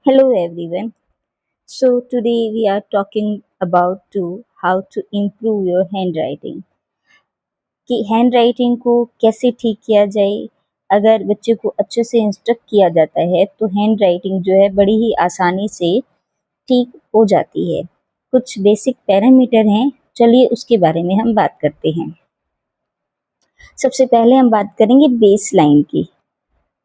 Hello everyone. So today we are talking about to how to improve your handwriting. कि handwriting को कैसे ठीक किया जाए। अगर बच्चे को अच्छे से इंस्ट्रक्ट किया जाता है तो हैंडराइटिंग जो है बड़ी ही आसानी से ठीक हो जाती है। कुछ बेसिक पैरामीटर हैं, चलिए उसके बारे में हम बात करते हैं। सबसे पहले हम बात करेंगे बेस लाइन की।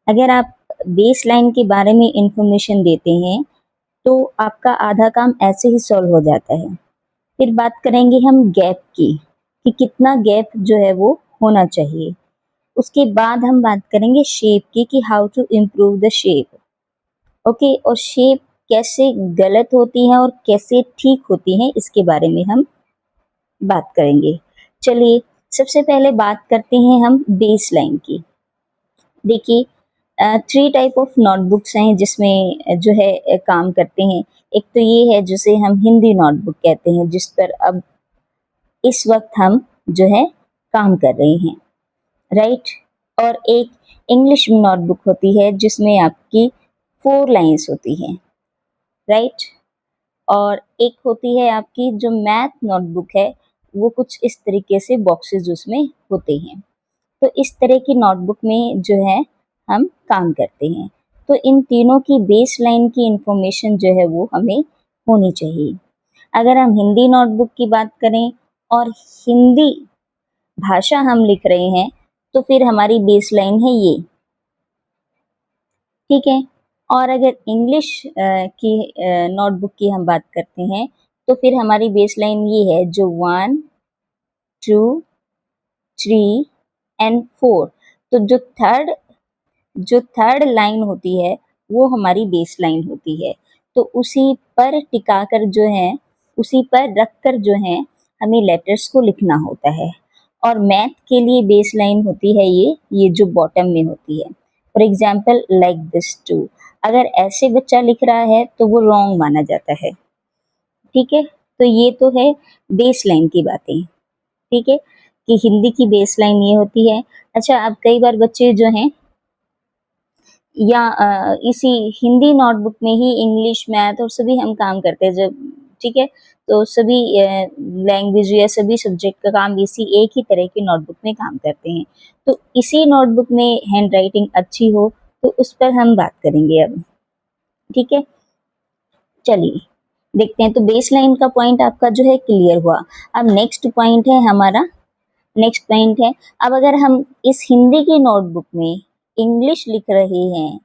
अगर आप बेस लाइन के बारे में इंफॉर्मेशन देते हैं तो आपका आधा काम ऐसे ही सॉल्व हो जाता है। फिर बात करेंगे हम गैप की, कि कितना गैप जो है वो होना चाहिए। उसके बाद हम बात करेंगे शेप की, कि how to improve the shape. Okay, और शेप कैसे गलत होती हैं और कैसे ठीक होती हैं, इसके बारे में हम बात करेंगे। चलिए सबसे पहले बात करते हैं हम बेस लाइन की। देखिए, 3 टाइप ऑफ नोटबुक्स हैं जिसमें जो है काम करते हैं। एक तो ये है जिसे हम हिंदी नोटबुक कहते हैं, जिस पर अब इस वक्त हम जो है काम कर रहे हैं, राइट। और एक इंग्लिश नोटबुक होती है जिसमें आपकी 4 लाइन्स होती हैं, राइट। और एक होती है आपकी जो मैथ नोटबुक है, वो कुछ इस तरीके से बॉक्सेस उसमें होते हैं। तो इस तरह की नोटबुक में जो है हम काम करते हैं। तो इन तीनों की बेस लाइन की इंफॉर्मेशन जो है वो हमें होनी चाहिए। अगर हम हिंदी नोटबुक की बात करें और हिंदी भाषा हम लिख रहे हैं तो फिर हमारी बेस लाइन है ये, ठीक है। और अगर इंग्लिश की नोटबुक की हम बात करते हैं तो फिर हमारी बेस लाइन ये है, जो 1 2 3 एंड 4। तो जो थर्ड लाइन होती है वो हमारी बेस लाइन होती है। तो उसी पर टिकाकर जो है, उसी पर रखकर जो है हमें लेटर्स को लिखना होता है। और मैथ के लिए बेस लाइन होती है ये जो बॉटम में होती है। For example like this too. अगर ऐसे बच्चा लिख रहा है तो वो रॉन्ग माना जाता है, ठीक है। तो ये तो है बेस लाइन की बातें, ठीक है, कि हिंदी की बेस लाइन ये होती है। अच्छा, अब कई बार बच्चे जो हैं या इसी हिंदी नोटबुक में ही इंग्लिश, मैथ और सभी हम काम करते हैं जब, ठीक है। तो सभी लैंग्वेज या सभी सब्जेक्ट का काम इसी एक ही तरह की नोटबुक में काम करते हैं। तो इसी नोटबुक में हैंडराइटिंग अच्छी हो तो उस पर हम बात करेंगे अब, ठीक है। चलिए देखते हैं। तो बेस लाइन का पॉइंट आपका जो है क्लियर हुआ। अब नेक्स्ट पॉइंट है हमारा, नेक्स्ट पॉइंट है, अब अगर हम इस हिंदी की नोटबुक में इंग्लिश लिख रहे हैं,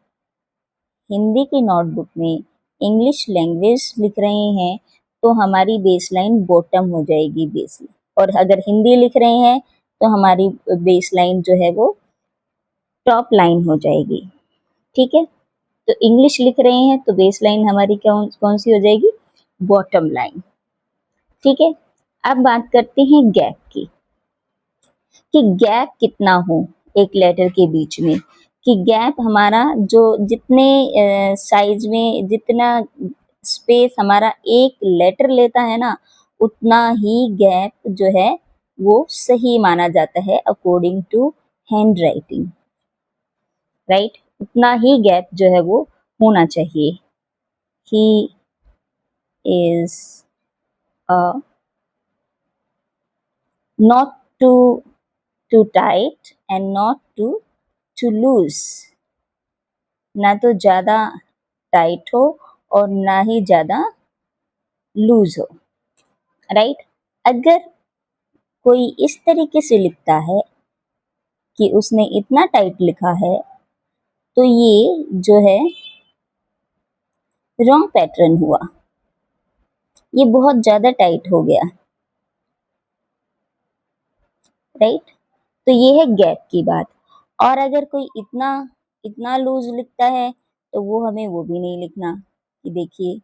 हिंदी की नोटबुक में इंग्लिश लैंग्वेज लिख रहे हैं तो हमारी बेस लाइन बॉटम हो जाएगी बेस। और अगर हिंदी लिख रहे हैं तो हमारी बेस लाइन जो है वो टॉप लाइन हो जाएगी, ठीक है। तो इंग्लिश लिख रहे हैं तो बेस लाइन हमारी कौन सी हो जाएगी, बॉटम लाइन, ठीक है। अब बात करते हैं गैप की, कि गैप कितना हो एक लेटर के बीच में। कि गैप हमारा जो जितने साइज में जितना स्पेस हमारा एक लेटर लेता है ना, उतना ही गैप जो है वो सही माना जाता है according to hand writing, right. उतना ही गैप जो है वो होना चाहिए। He is not too tight and not too loose. ना तो ज़्यादा टाइट हो और ना ही ज़्यादा लूज हो, राइट। अगर कोई इस तरीके से लिखता है कि उसने इतना टाइट लिखा है तो ये जो है रॉन्ग पैटर्न हुआ, ये बहुत ज़्यादा टाइट हो गया, राइट। तो ये है गैप की बात। और अगर कोई इतना इतना लूज लिखता है तो वो हमें वो भी नहीं लिखना। कि देखिए,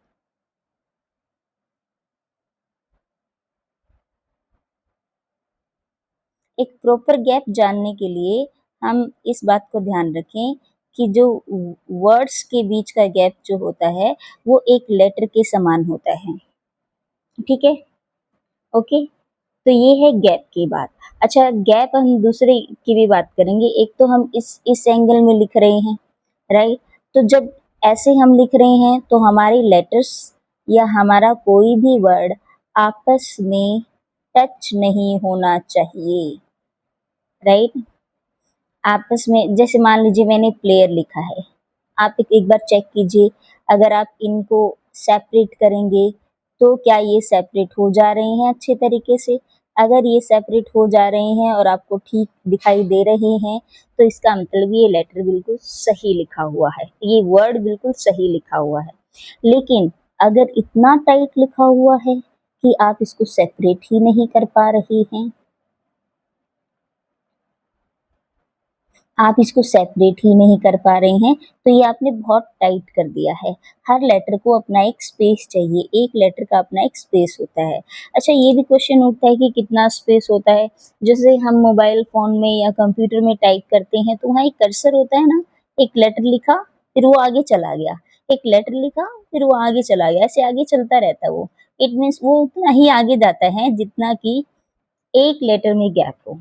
एक प्रॉपर गैप जानने के लिए हम इस बात को ध्यान रखें कि जो वर्ड्स के बीच का गैप जो होता है वो एक लेटर के समान होता है, ठीक है, ओके। तो ये है गैप की बात। अच्छा, गैप हम दूसरे की भी बात करेंगे। एक तो हम इस एंगल में लिख रहे हैं, राइट। तो जब ऐसे हम लिख रहे हैं तो हमारे लेटर्स या हमारा कोई भी वर्ड आपस में टच नहीं होना चाहिए, राइट। आपस में जैसे मान लीजिए मैंने प्लेयर लिखा है, आप एक बार चेक कीजिए, अगर आप इनको सेपरेट करेंगे तो क्या ये सेपरेट हो जा रहे हैं अच्छे तरीके से। अगर ये सेपरेट हो जा रहे हैं और आपको ठीक दिखाई दे रहे हैं तो इसका मतलब ये लेटर बिल्कुल सही लिखा हुआ है, ये वर्ड बिल्कुल सही लिखा हुआ है। लेकिन अगर इतना टाइट लिखा हुआ है कि आप इसको सेपरेट ही नहीं कर पा रहे हैं, आप इसको सेपरेट ही नहीं कर पा रहे हैं, तो ये आपने बहुत टाइट कर दिया है। हर लेटर को अपना एक स्पेस चाहिए, एक लेटर का अपना एक स्पेस होता है। अच्छा, ये भी क्वेश्चन उठता है कि कितना स्पेस होता है। जैसे हम मोबाइल फ़ोन में या कंप्यूटर में टाइप करते हैं तो वहाँ एक कर्सर होता है ना, एक लेटर लिखा फिर वो आगे चला गया, एक लेटर लिखा फिर वो आगे चला गया, ऐसे आगे चलता रहता है वो। इट मीन्स वो उतना ही आगे जाता है जितना कि एक लेटर में गैप हो।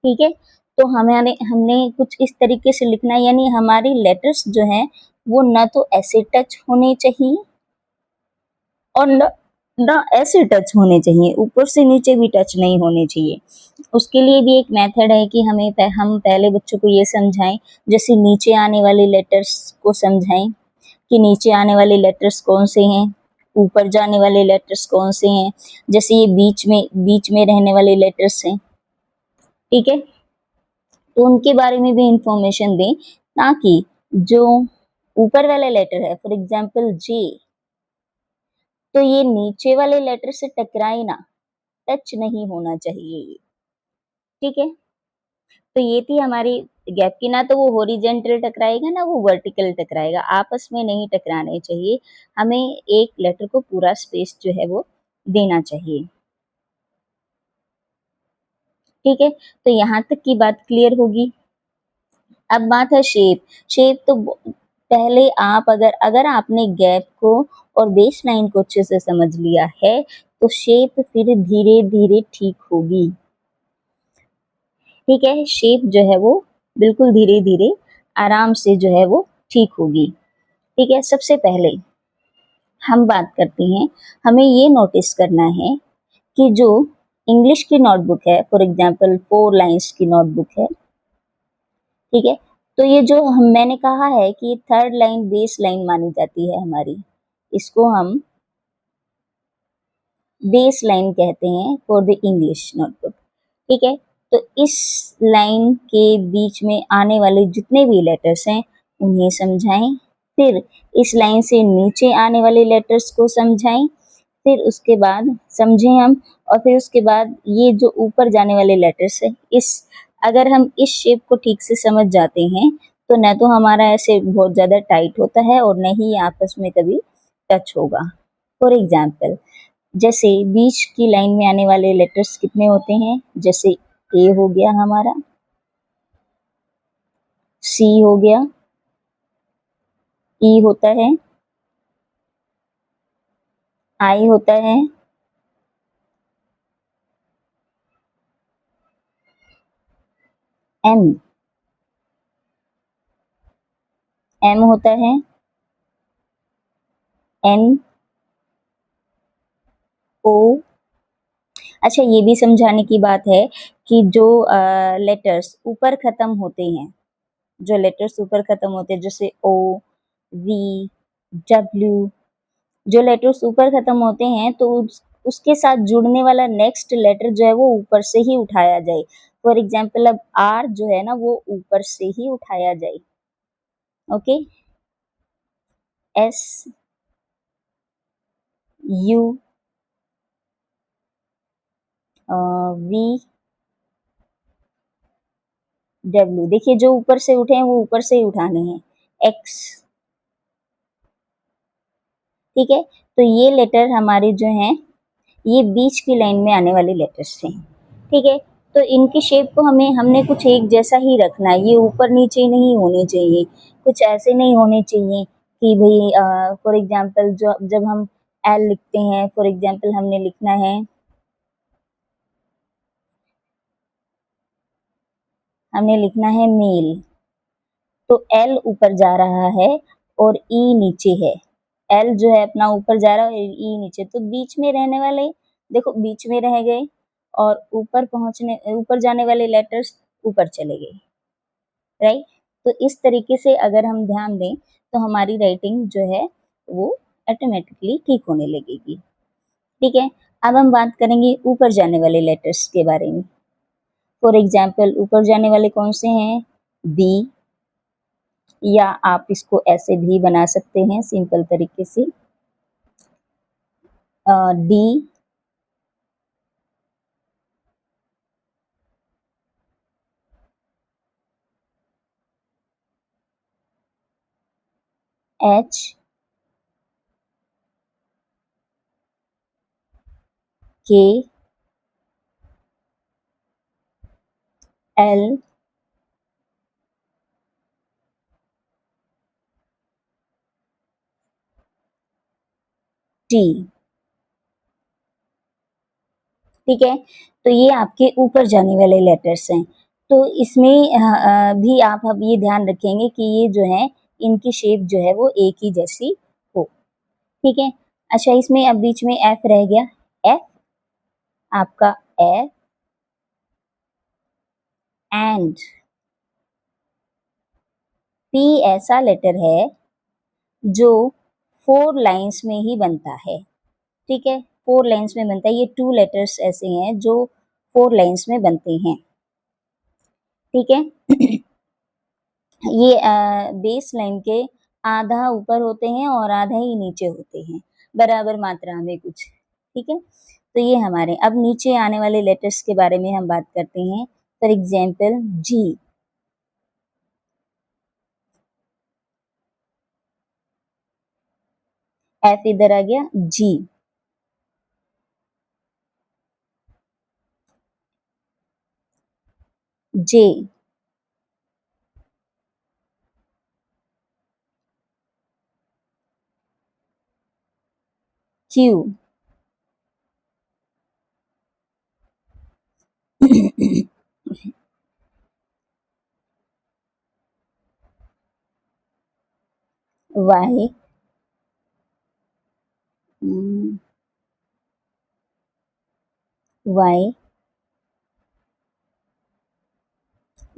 ठीक है, तो हमारे हमने कुछ इस तरीके से लिखना है, यानी हमारी लेटर्स जो हैं वो ना तो ऐसे टच होने चाहिए और न ना ऐसे टच होने चाहिए, ऊपर से नीचे भी टच नहीं होने चाहिए। उसके लिए भी एक मेथड है कि हम पहले बच्चों को ये समझाएं, जैसे नीचे आने वाले लेटर्स को समझाएं कि नीचे आने वाले लेटर्स कौन से हैं, ऊपर जाने वाले लेटर्स कौन से हैं, जैसे ये बीच में रहने वाले लेटर्स हैं। ठीक है, तो उनके बारे में भी इंफॉर्मेशन दें, ताकि जो ऊपर वाला लेटर है फॉर एग्जांपल जे, तो ये नीचे वाले लेटर से टकराए ना, टच नहीं होना चाहिए ये। ठीक है, तो ये थी हमारी गैप की, ना तो वो हॉरिजेंटल टकराएगा ना वो वर्टिकल टकराएगा, आपस में नहीं टकराने चाहिए। हमें एक लेटर को पूरा स्पेस जो है वो देना चाहिए। ठीक है, तो यहाँ तक की बात क्लियर होगी। अब बात है शेप। शेप तो पहले आप अगर आपने गैप को और बेस लाइन को अच्छे से समझ लिया है तो शेप फिर धीरे धीरे ठीक होगी। ठीक है, शेप जो है वो बिल्कुल धीरे धीरे आराम से जो है वो ठीक होगी। ठीक है, सबसे पहले हम बात करते हैं, हमें ये नोटिस करना है कि जो इंग्लिश की नोटबुक है, फॉर एग्जाम्पल 4 लाइन्स की नोटबुक है। ठीक है, तो ये जो मैंने कहा है कि थर्ड लाइन बेस लाइन मानी जाती है हमारी, इसको हम बेस लाइन कहते हैं फॉर द इंग्लिश नोटबुक। ठीक है, तो इस लाइन के बीच में आने वाले जितने भी लेटर्स हैं उन्हें समझाएं, फिर इस लाइन से नीचे आने वाले लेटर्स को समझाएं, फिर उसके बाद समझें हम, और फिर उसके बाद ये जो ऊपर जाने वाले लेटर्स है, इस अगर हम इस शेप को ठीक से समझ जाते हैं तो न तो हमारा ऐसे बहुत ज़्यादा टाइट होता है और न ही आपस में कभी टच होगा। फॉर एग्जाम्पल, जैसे बीच की लाइन में आने वाले लेटर्स कितने होते हैं, जैसे ए हो गया हमारा, सी हो गया, ई होता है, आई होता है, एम, एम होता है, एन, ओ। अच्छा, ये भी समझाने की बात है कि जो लेटर्स ऊपर खत्म होते हैं, जो लेटर्स ऊपर खत्म होते हैं जैसे ओ, वी, डब्ल्यू, जो लेटर्स ऊपर खत्म होते हैं तो उसके साथ जुड़ने वाला नेक्स्ट लेटर जो है वो ऊपर से ही उठाया जाए। फॉर एग्जाम्पल, अब आर जो है ना वो ऊपर से ही उठाया जाए। Okay, S, U, V, W, देखिए जो ऊपर से उठे हैं वो ऊपर से ही उठाने हैं। एक्स, ठीक है, तो ये लेटर हमारे जो हैं ये बीच की लाइन में आने वाले लेटर्स हैं। ठीक है, तो इनकी शेप को हमने कुछ एक जैसा ही रखना है, ये ऊपर नीचे नहीं होने चाहिए, कुछ ऐसे नहीं होने चाहिए कि भाई फॉर एग्जांपल जो जब हम एल लिखते हैं, फॉर एग्जांपल हमने लिखना है, हमने लिखना है मेल, तो एल ऊपर जा रहा है और ई नीचे है, एल जो है अपना ऊपर जा रहा है और ई नीचे, तो बीच में रहने वाले देखो बीच में रह गए और ऊपर जाने वाले लेटर्स ऊपर चले गए, राइट। तो इस तरीके से अगर हम ध्यान दें तो हमारी राइटिंग जो है वो ऑटोमेटिकली ठीक होने लगेगी। ठीक है, अब हम बात करेंगे ऊपर जाने वाले लेटर्स के बारे में। फॉर एग्जाम्पल ऊपर जाने वाले कौन से हैं, बी, या आप इसको ऐसे भी बना सकते हैं सिंपल तरीके से, डी, एच, के, एल, टी। ठीक है, तो ये आपके ऊपर जाने वाले लेटर्स हैं। तो इसमें भी आप अब ये ध्यान रखेंगे कि ये जो है इनकी शेप जो है वो एक ही जैसी हो। ठीक है, अच्छा इसमें अब बीच में एफ रह गया, एफ आपका एफ एंड, पी ऐसा लेटर है जो 4 लाइन्स में ही बनता है। ठीक है, 4 लाइन्स में बनता है, ये 2 लेटर्स ऐसे हैं जो 4 लाइन्स में बनते हैं। ठीक है, ये बेस लाइन के आधा ऊपर होते हैं और आधा ही नीचे होते हैं, बराबर मात्रा में कुछ। ठीक है, तो ये हमारे अब नीचे आने वाले लेटर्स के बारे में हम बात करते हैं। फॉर एग्जाम्पल जी, एफ इधर आ गया, जी, जे, क्यू, वाई, वाई,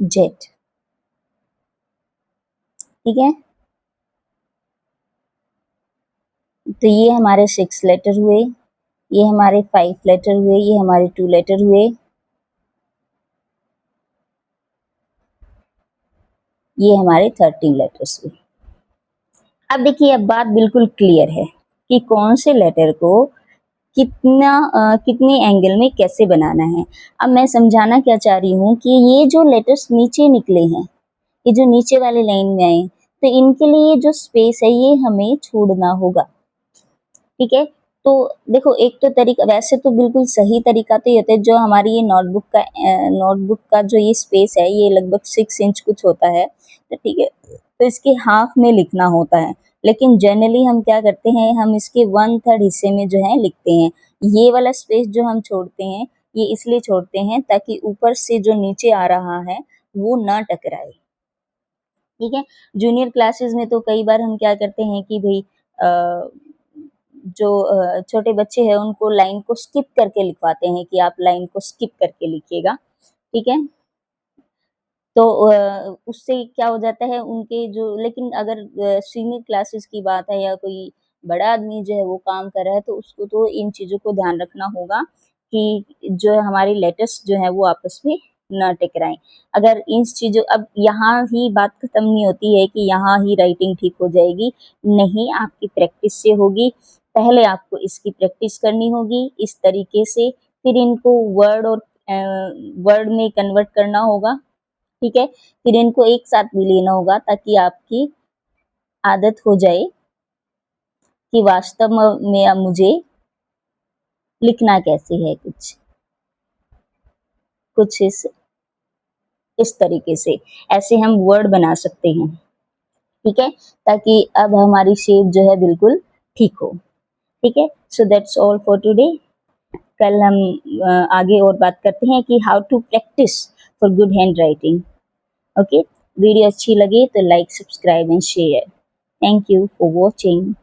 जेड। ठीक है, तो ये हमारे 6 लेटर हुए, ये हमारे 5 लेटर हुए, ये हमारे 2 लेटर हुए, ये हमारे 13 लेटर्स हुए। अब देखिए अब बात बिल्कुल क्लियर है कि कौन से लेटर को कितने एंगल में कैसे बनाना है। अब मैं समझाना क्या चाह रही हूँ कि ये जो लेटर्स नीचे निकले हैं, ये जो नीचे वाले लाइन में आए, तो इनके लिए जो स्पेस है ये हमें छोड़ना होगा। ठीक है, तो देखो एक तो तरीका, वैसे तो बिल्कुल सही तरीका तो ये होता है, जो हमारी ये नोटबुक का जो ये स्पेस है ये लगभग 6 इंच कुछ होता है, तो ठीक है, तो इसके हाफ में लिखना होता है। लेकिन जनरली हम क्या करते हैं, हम इसके 1/3 हिस्से में जो है लिखते हैं। ये वाला स्पेस जो हम छोड़ते हैं ये इसलिए छोड़ते हैं ताकि ऊपर से जो नीचे आ रहा है वो ना टकराए। ठीक है, जूनियर क्लासेस में तो कई बार हम क्या करते हैं कि भाई जो छोटे बच्चे हैं उनको लाइन को स्किप करके लिखवाते हैं कि आप लाइन को स्किप करके लिखिएगा। ठीक है, तो उससे क्या हो जाता है उनके जो, लेकिन अगर सीनियर क्लासेस की बात है या कोई बड़ा आदमी जो है वो काम कर रहा है तो उसको तो इन चीज़ों को ध्यान रखना होगा कि जो हमारे लेटर्स जो है वो आपस में ना टकराएं। अगर इन चीज़ों, अब यहाँ ही बात खत्म नहीं होती है कि यहाँ ही राइटिंग ठीक हो जाएगी, नहीं, आपकी प्रैक्टिस से होगी। पहले आपको इसकी प्रैक्टिस करनी होगी इस तरीके से, फिर इनको वर्ड में कन्वर्ट करना होगा। ठीक है, फिर इनको एक साथ भी लेना होगा ताकि आपकी आदत हो जाए कि वास्तव में अब मुझे लिखना कैसे है, कुछ इस तरीके से ऐसे हम वर्ड बना सकते हैं। ठीक है, ताकि अब हमारी शेप जो है बिल्कुल ठीक हो। ठीक है, so that's all for today. कल हम आगे और बात करते हैं कि how to practise for good hand writing. Okay, video अच्छी लगे तो like, subscribe and share. Thank you for watching.